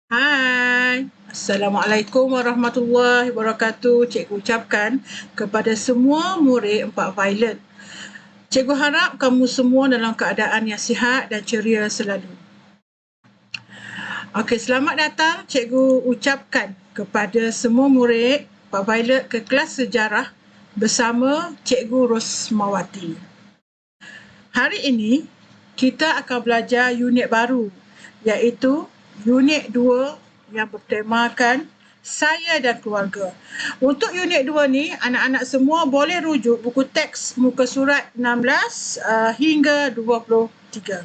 Hai, Assalamualaikum warahmatullahi wabarakatuh. Cikgu ucapkan kepada semua murid 4 Violet. Cikgu harap kamu semua dalam keadaan yang sihat dan ceria selalu. Okey, selamat datang cikgu ucapkan kepada semua murid 4 Violet ke kelas sejarah bersama Cikgu Rosmawati. Hari ini kita akan belajar unit baru iaitu unit 2 yang bertemakan saya dan keluarga. Untuk unit 2 ni, anak-anak semua boleh rujuk buku teks muka surat 16 hingga 23.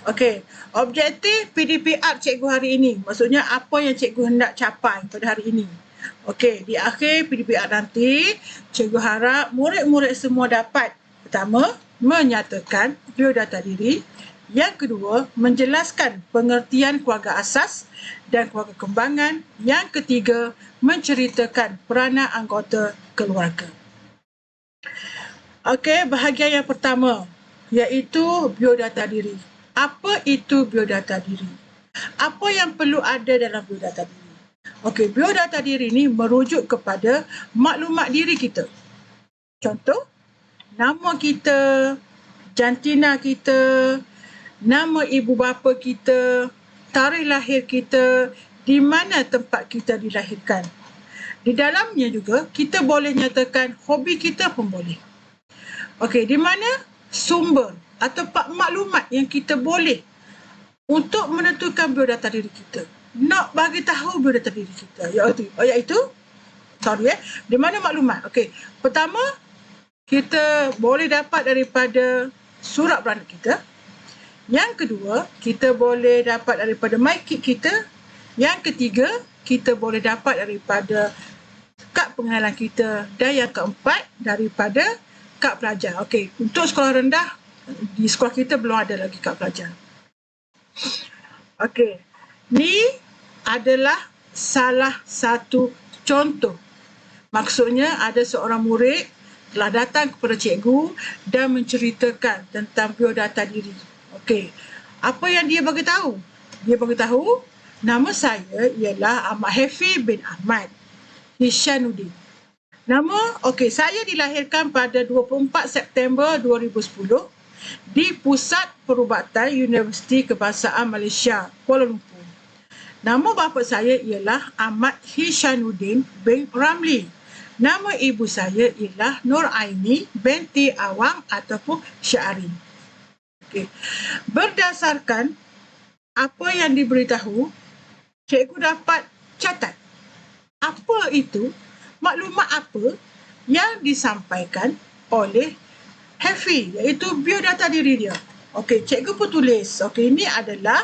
Okey, objektif PDPR cikgu hari ini, maksudnya apa yang cikgu hendak capai pada hari ini. Okey, di akhir PDPR nanti, cikgu harap murid-murid semua dapat pertama, menyatakan biodata diri. Yang kedua, menjelaskan pengertian keluarga asas dan keluarga kembangan. Yang ketiga, menceritakan peranan anggota keluarga. Okey, bahagian yang pertama iaitu biodata diri. Apa itu biodata diri? Apa yang perlu ada dalam biodata diri? Okey, biodata diri ni merujuk kepada maklumat diri kita. Contoh, nama kita, jantina kita, nama ibu bapa kita, tarikh lahir kita, di mana tempat kita dilahirkan. Di dalamnya juga kita boleh nyatakan hobi kita pun boleh. Okey, di mana sumber atau maklumat yang kita boleh untuk menentukan biodata diri kita. Nak bagi tahu biodata diri kita iaitu di mana maklumat. Okey, pertama kita boleh dapat daripada surat beranak kita. Yang kedua, kita boleh dapat daripada MyKid kita. Yang ketiga, kita boleh dapat daripada kad pengenalan kita. Dan yang keempat, daripada kad pelajar. Okey, untuk sekolah rendah, di sekolah kita belum ada lagi kad pelajar. Okey, ni adalah salah satu contoh. Maksudnya ada seorang murid telah datang kepada cikgu dan menceritakan tentang biodata diri. Okey, apa yang dia bagi tahu? Dia bagi tahu, nama saya ialah Ahmad Hafiz bin Ahmad Hishanuddin. Saya dilahirkan pada 24 September 2010 di Pusat Perubatan Universiti Kebangsaan Malaysia, Kuala Lumpur. Nama bapa saya ialah Ahmad Hishanuddin bin Ramli. Nama ibu saya ialah Nur Aini binti Awang ataupun Syari. Okay. Berdasarkan apa yang diberitahu, cikgu dapat catat apa itu, maklumat apa yang disampaikan oleh Hafiz, iaitu biodata diri dia. Okey, cikgu pun tulis. Okey, ini adalah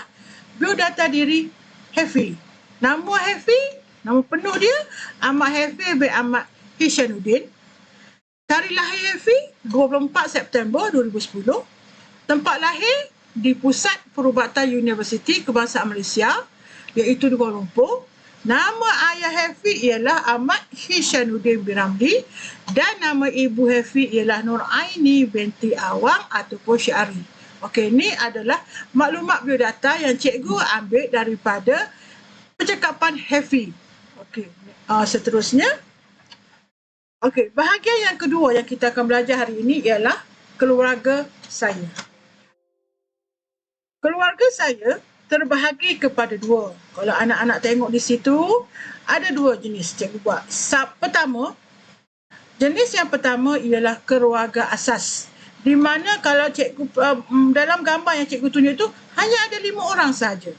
biodata diri Hafiz. Nama Hafiz, nama penuh dia Ahmad Hafiz bin Ahmad Hishanuddin. Tarikh lahir Hafiz 24 September 2010. Tempat lahir di Pusat Perubatan Universiti Kebangsaan Malaysia, iaitu di Kuala Lumpur. Nama ayah Hafiz ialah Ahmad Hishanuddin bin Ramli dan nama ibu Hafiz ialah Nur Aini binti Awang ataupun Syari. Okey, ini adalah maklumat biodata yang cikgu ambil daripada percakapan Hafiz. Okey, seterusnya. Okey, bahagian yang kedua yang kita akan belajar hari ini ialah keluarga saya. Keluarga saya terbahagi kepada dua. Kalau anak-anak tengok di situ, ada dua jenis cikgu buat. Jenis yang pertama ialah keluarga asas. Di mana kalau cikgu dalam gambar yang cikgu tunjuk itu hanya ada 5 orang saja.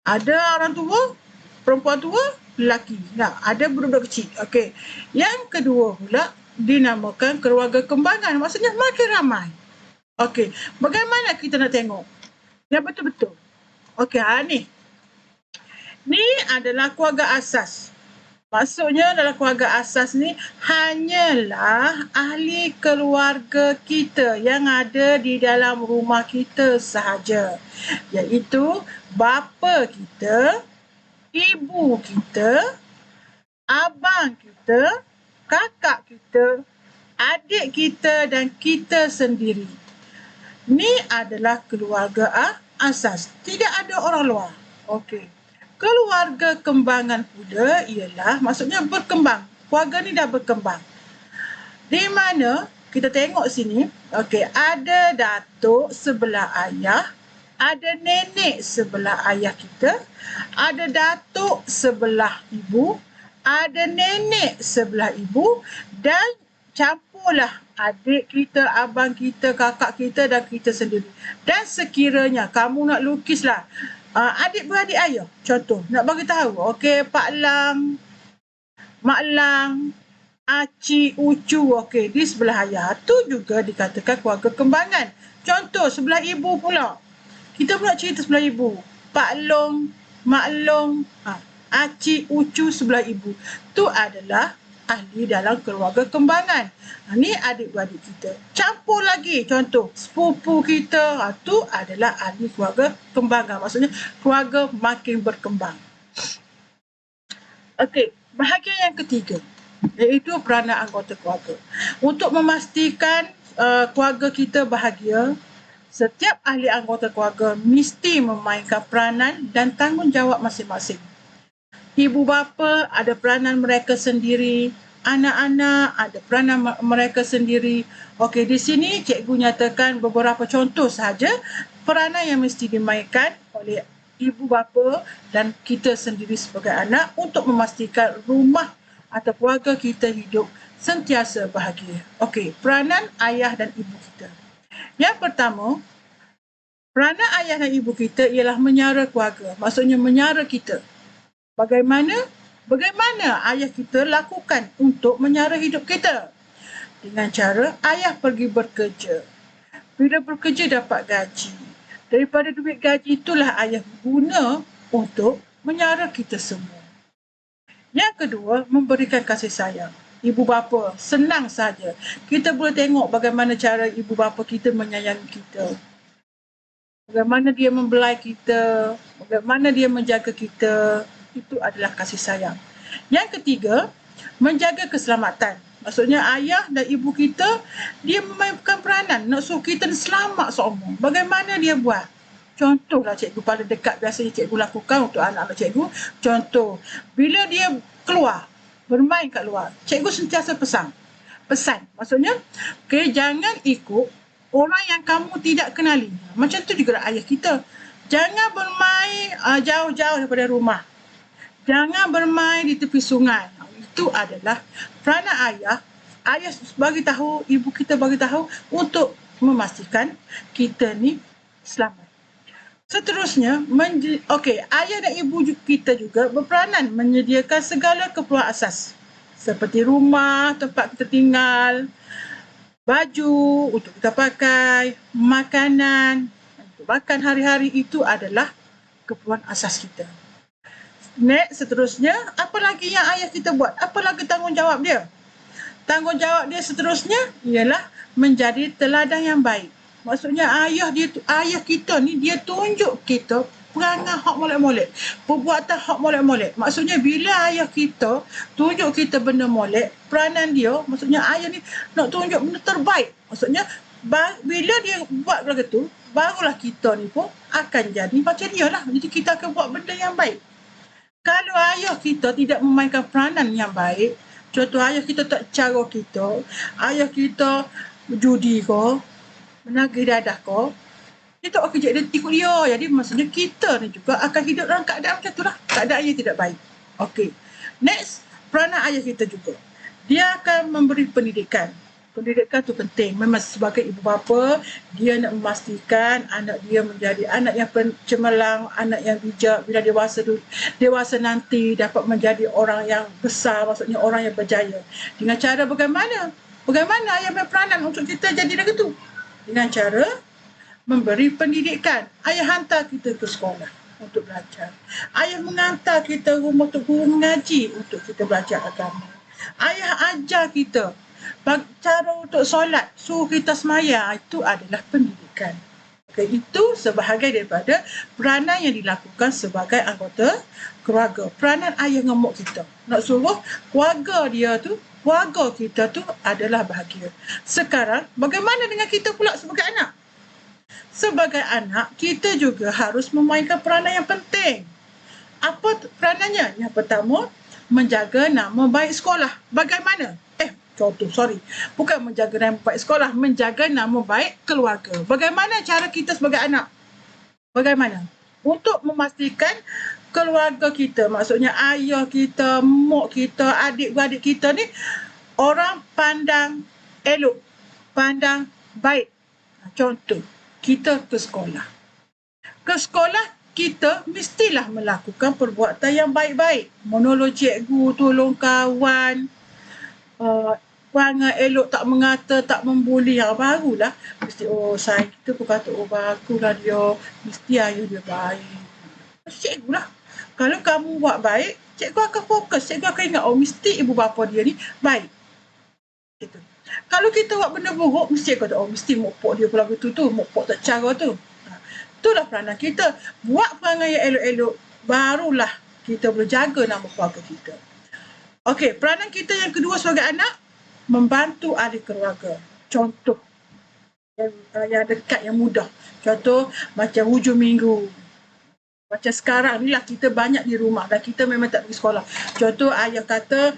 Ada orang tua, perempuan tua, lelaki. Nah, ada budak-budak kecil. Okey. Yang kedua pula dinamakan keluarga kembangan. Maksudnya makin ramai. Okey. Bagaimana kita nak tengok? Yang betul-betul. Okey, ni. Ni adalah keluarga asas. Maksudnya dalam keluarga asas ni hanyalah ahli keluarga kita yang ada di dalam rumah kita sahaja. Iaitu bapa kita, ibu kita, abang kita, kakak kita, adik kita dan kita sendiri. Ni adalah keluarga asas. Tidak ada orang luar. Okey. Keluarga kembangan pula ialah maksudnya berkembang. Keluarga ni dah berkembang. Di mana kita tengok sini, okey, ada datuk sebelah ayah, ada nenek sebelah ayah kita, ada datuk sebelah ibu, ada nenek sebelah ibu dan campurlah adik kita, abang kita, kakak kita dan kita sendiri. Dan sekiranya kamu nak lukislah adik-beradik ayah, contoh, nak bagi tahu, okey, Pak Lang, Mak Lang, Acik, Ucu, okey, di sebelah ayah tu juga dikatakan keluarga kembangan. Contoh, sebelah ibu pula. Kita pula cerita sebelah ibu. Pak Long, Mak Long, Acik, Ucu sebelah ibu. Tu adalah ahli dalam keluarga kembangan. Ni adik-beradik kita. Campur lagi, contoh, sepupu kita, tu adalah ahli keluarga kembangan. Maksudnya, keluarga makin berkembang. Okey, bahagian yang ketiga, iaitu peranan anggota keluarga. Untuk memastikan keluarga kita bahagia, setiap ahli anggota keluarga mesti memainkan peranan dan tanggungjawab masing-masing. Ibu bapa ada peranan mereka sendiri, anak-anak ada peranan mereka sendiri. Okey, di sini cikgu nyatakan beberapa contoh sahaja peranan yang mesti dimainkan oleh ibu bapa dan kita sendiri sebagai anak untuk memastikan rumah atau keluarga kita hidup sentiasa bahagia. Okey, peranan ayah dan ibu kita. Yang pertama, peranan ayah dan ibu kita ialah menyara keluarga. Maksudnya menyara kita. Bagaimana ayah kita lakukan untuk menyara hidup kita? Dengan cara ayah pergi bekerja. Bila bekerja dapat gaji. Daripada duit gaji itulah ayah guna untuk menyara kita semua. Yang kedua, memberikan kasih sayang. Ibu bapa, senang saja. Kita boleh tengok bagaimana cara ibu bapa kita menyayangi kita. Bagaimana dia membelai kita, bagaimana dia menjaga kita. Itu adalah kasih sayang. Yang ketiga, menjaga keselamatan. Maksudnya ayah dan ibu kita, dia memainkan peranan nak suruh kita selamat semua. Bagaimana dia buat? Contohlah cikgu paling dekat biasanya cikgu lakukan untuk anak-anak cikgu. Contoh, bila dia keluar, bermain kat luar, cikgu sentiasa pesan. Maksudnya, okay, jangan ikut orang yang kamu tidak kenali. Macam tu juga ayah kita. Jangan bermain jauh-jauh daripada rumah. Jangan bermain di tepi sungai. Itu adalah peranan ayah. Ayah bagi tahu, ibu kita bagi tahu untuk memastikan kita ni selamat. Seterusnya, ayah dan ibu kita juga berperanan menyediakan segala keperluan asas. Seperti rumah, tempat kita tinggal, baju untuk kita pakai, makanan, untuk makan hari-hari, itu adalah keperluan asas kita. Next, seterusnya, apa lagi yang ayah kita buat? Apa lagi tanggungjawab dia? Tanggungjawab dia seterusnya ialah menjadi teladan yang baik. Maksudnya ayah kita ni dia tunjuk kita perangai hak molek-molek, perbuatan hak molek-molek. Maksudnya bila ayah kita tunjuk kita benda molek, peranan dia, maksudnya ayah ni nak tunjuk benda terbaik. Maksudnya bila dia buat begitu, barulah kita ni pun akan jadi macam dia lah. Jadi kita akan buat benda yang baik. Kalau ayah kita tidak memainkan peranan yang baik, contoh ayah kita tak cara kita, ayah kita judi ke, menagih dadah ke, kita akan jadi ikut dia. Jadi maksudnya kita ni juga akan hidup dalam keadaan macam itulah. Keadaan yang tidak baik. Okey. Next, peranan ayah kita juga. Dia akan memberi pendidikan. Pendidikan tu penting. Memang sebagai ibu bapa, dia nak memastikan anak dia menjadi anak yang cemerlang, anak yang bijak. Bila dewasa nanti dapat menjadi orang yang besar, maksudnya orang yang berjaya. Dengan cara bagaimana? Bagaimana ayah berperanan untuk kita jadi begitu? Dengan cara memberi pendidikan. Ayah hantar kita ke sekolah untuk belajar. Ayah mengantar kita rumah untuk guru mengaji untuk kita belajar agama. Ayah ajar kita cara untuk solat, suruh kita sembahyang. Itu adalah pendidikan. Okay, itu sebahagian daripada peranan yang dilakukan sebagai anggota keluarga. Peranan ayah ngemuk kita. Nak suruh keluarga kita tu adalah bahagia. Sekarang, bagaimana dengan kita pula sebagai anak? Sebagai anak, kita juga harus memainkan peranan yang penting. apa peranannya? Yang pertama, menjaga nama baik sekolah. Bagaimana? Bukan menjaga nama baik sekolah, menjaga nama baik keluarga. Bagaimana cara kita sebagai anak? Bagaimana? Untuk memastikan keluarga kita, maksudnya ayah kita, mak kita, adik-beradik kita ni orang pandang elok, pandang baik. Contoh, kita ke sekolah. Ke sekolah, kita mestilah melakukan perbuatan yang baik-baik. Menolong cikgu, tolong kawan, perangai elok, tak mengata, tak membuli. Barulah mesti sayang kita pun kata baguslah dia, mesti ayah dia baik. Cikgu lah. Kalau kamu buat baik, cikgu akan fokus, cikgu akan ingat mesti ibu bapa dia ni baik. Gitu. Kalau kita buat benda buruk, mesti cikgu kata mesti mokpok dia pula begitu tu, mokpok tak cara tu. Itulah peranan kita. Buat perangai yang elok-elok, barulah kita boleh jaga nama keluarga kita. Okey, peranan kita yang kedua sebagai anak, membantu ahli keluarga. Contoh yang dekat, yang mudah. Contoh macam hujung minggu. Macam sekarang ni lah kita banyak di rumah dan kita memang tak pergi sekolah. Contoh ayah kata,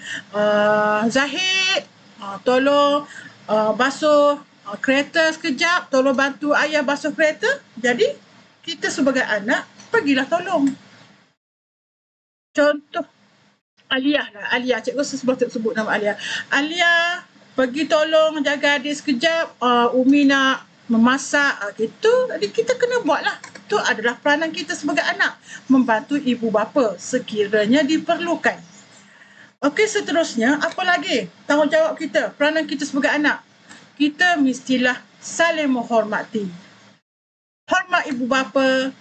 Zahid, tolong basuh kereta sekejap, tolong bantu ayah basuh kereta. Jadi kita sebagai anak pergilah tolong. Contoh Aliyah lah, Aliyah, cikgu sebab sebut nama Aliyah. Aliyah pergi tolong jaga adik sekejap, Umi nak memasak, gitu. Jadi kita kena buat lah. Itu adalah peranan kita sebagai anak, membantu ibu bapa sekiranya diperlukan. Okey, seterusnya, apa lagi tanggungjawab kita, peranan kita sebagai anak? Kita mestilah saling menghormati. Hormat ibu bapa,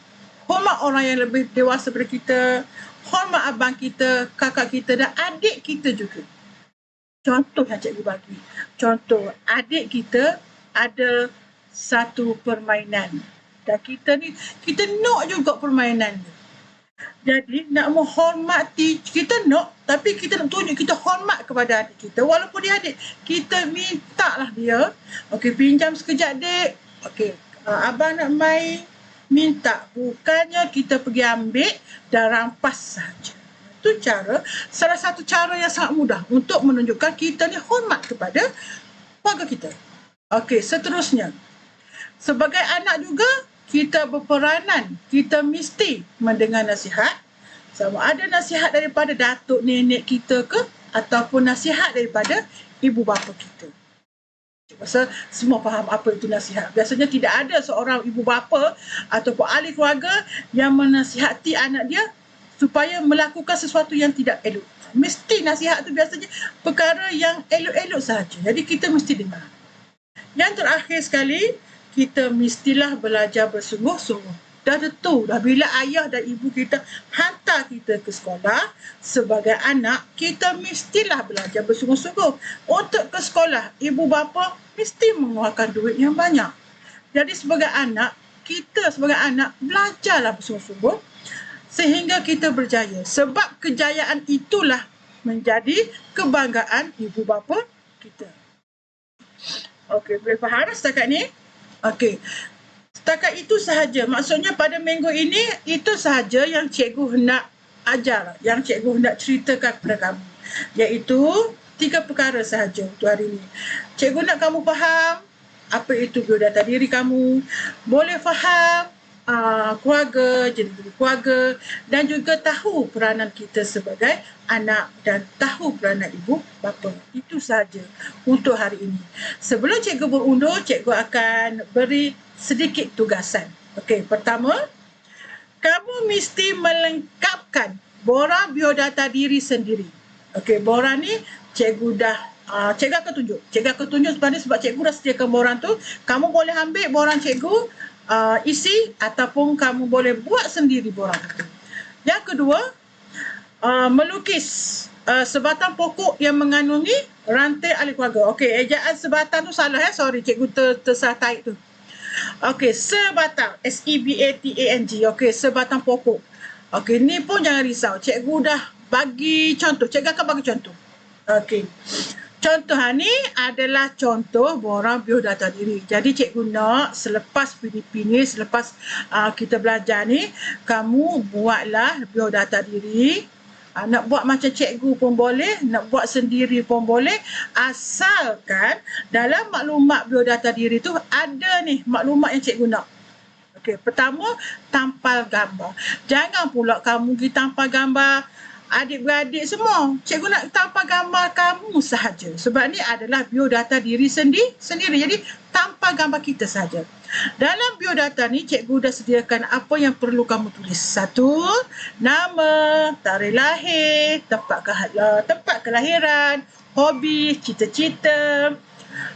hormat orang yang lebih dewasa daripada kita, hormat abang kita, kakak kita dan adik kita juga. Contoh yang cikgu bagi. Contoh, adik kita ada satu permainan. Dan kita ni, kita nak juga permainan dia. Jadi, nak menghormati, kita nak, tapi kita nak tunjuk kita hormat kepada adik kita. Walaupun dia adik, kita minta lah dia. Okey, pinjam sekejap dek. Okey, abang nak main. Minta, bukannya kita pergi ambil dan rampas saja. Itu salah satu cara yang sangat mudah untuk menunjukkan kita ni hormat kepada keluarga kita. Okey, seterusnya. Sebagai anak juga, kita berperanan, kita mesti mendengar nasihat. Sama ada nasihat daripada datuk nenek kita ke, ataupun nasihat daripada ibu bapa kita. Pasal semua faham apa itu nasihat. Biasanya tidak ada seorang ibu bapa ataupun ahli keluarga yang menasihati anak dia supaya melakukan sesuatu yang tidak elok. Mesti nasihat tu biasanya perkara yang elok-elok sahaja. Jadi kita mesti dengar. Yang terakhir sekali, kita mestilah belajar bersungguh-sungguh. Dah tentu, dah bila ayah dan ibu kita hantar kita ke sekolah, sebagai anak, kita mestilah belajar bersungguh-sungguh. Untuk ke sekolah, ibu bapa mesti mengeluarkan duit yang banyak. Jadi sebagai anak, kita sebagai anak belajarlah bersungguh-sungguh sehingga kita berjaya. Sebab kejayaan itulah menjadi kebanggaan ibu bapa kita. Okey, boleh faham setakat ni? Okey. Setakat itu sahaja. Maksudnya pada minggu ini, itu sahaja yang cikgu hendak ajar, yang cikgu hendak ceritakan kepada kamu. Iaitu 3 perkara sahaja untuk hari ini. Cikgu nak kamu faham apa itu biodata diri kamu, boleh faham keluarga, jenis keluarga dan juga tahu peranan kita sebagai anak dan tahu peranan ibu bapa. Itu sahaja untuk hari ini. Sebelum cikgu berundur, cikgu akan beri sedikit tugasan. Okey, pertama, kamu mesti melengkapkan borang biodata diri sendiri. Okey, borang ni cikgu dah cikgu akan tunjuk. Cikgu akan tunjuk sebenarnya sebab cikgu dah sediakan borang tu. Kamu boleh ambil borang cikgu, isi ataupun kamu boleh buat sendiri borang itu. Yang kedua, melukis sebatang pokok yang mengandungi rantai ahli keluarga. Okey, ejaan sebatang tu salah sorry cikgu tersalah taik tu. Okey, sebatang, sebatang. Okey, sebatang pokok. Okey, ni pun jangan risau. Cikgu dah bagi contoh. Cikgu akan bagi contoh. Okey. Contoh ni adalah contoh borang biodata diri. Jadi cikgu nak selepas PDP ni, selepas kita belajar ni, kamu buatlah biodata diri. Nak buat macam cikgu pun boleh, nak buat sendiri pun boleh, asalkan dalam maklumat biodata diri tu ada ni maklumat yang cikgu nak. Okey, pertama, tampal gambar. Jangan pula kamu pergi tampal gambar adik-beradik semua. Cikgu nak tampal gambar kamu sahaja. Sebab ni adalah biodata diri sendiri. Jadi, tampal gambar kita sahaja. Dalam biodata ni, cikgu dah sediakan apa yang perlu kamu tulis. 1, nama, tarikh lahir, tempat kelahiran, hobi, cita-cita,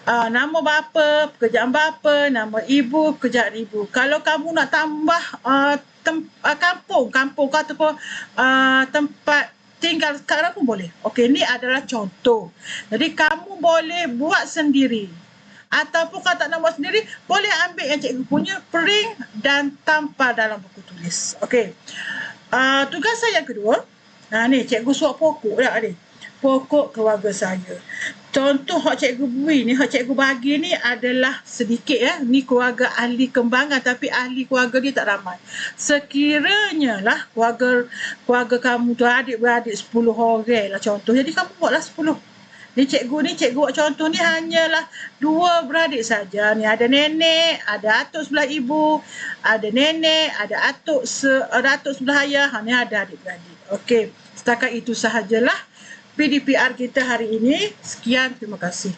nama bapa, pekerjaan bapa, nama ibu, pekerjaan ibu. Kalau kamu nak tambah kampung ataupun tempat tinggal sekarang pun boleh. Okey, ni adalah contoh. Jadi kamu boleh buat sendiri. Ataupun kalau tak nak buat sendiri, boleh ambil yang cikgu punya, print dan tampal dalam buku tulis. Okey. Tugas saya yang kedua, ni cikgu suap pokok dah ni. Pokok keluarga saya. Contoh hak cikgu beri ni, hak cikgu bagi ni adalah sedikit ya. Ni keluarga ahli kembangan tapi ahli keluarga dia tak ramai. Sekiranya lah keluarga kamu tu adik-beradik 10 orang lah contoh. Jadi kamu buatlah 10. Ni cikgu buat contoh ni hanyalah 2 beradik saja. Ni ada nenek, ada atuk sebelah ibu, ada nenek, ada atuk sebelah ayah, ni ada adik-beradik. Okey, setakat itu sahajalah PDPR kita hari ini. Sekian, terima kasih.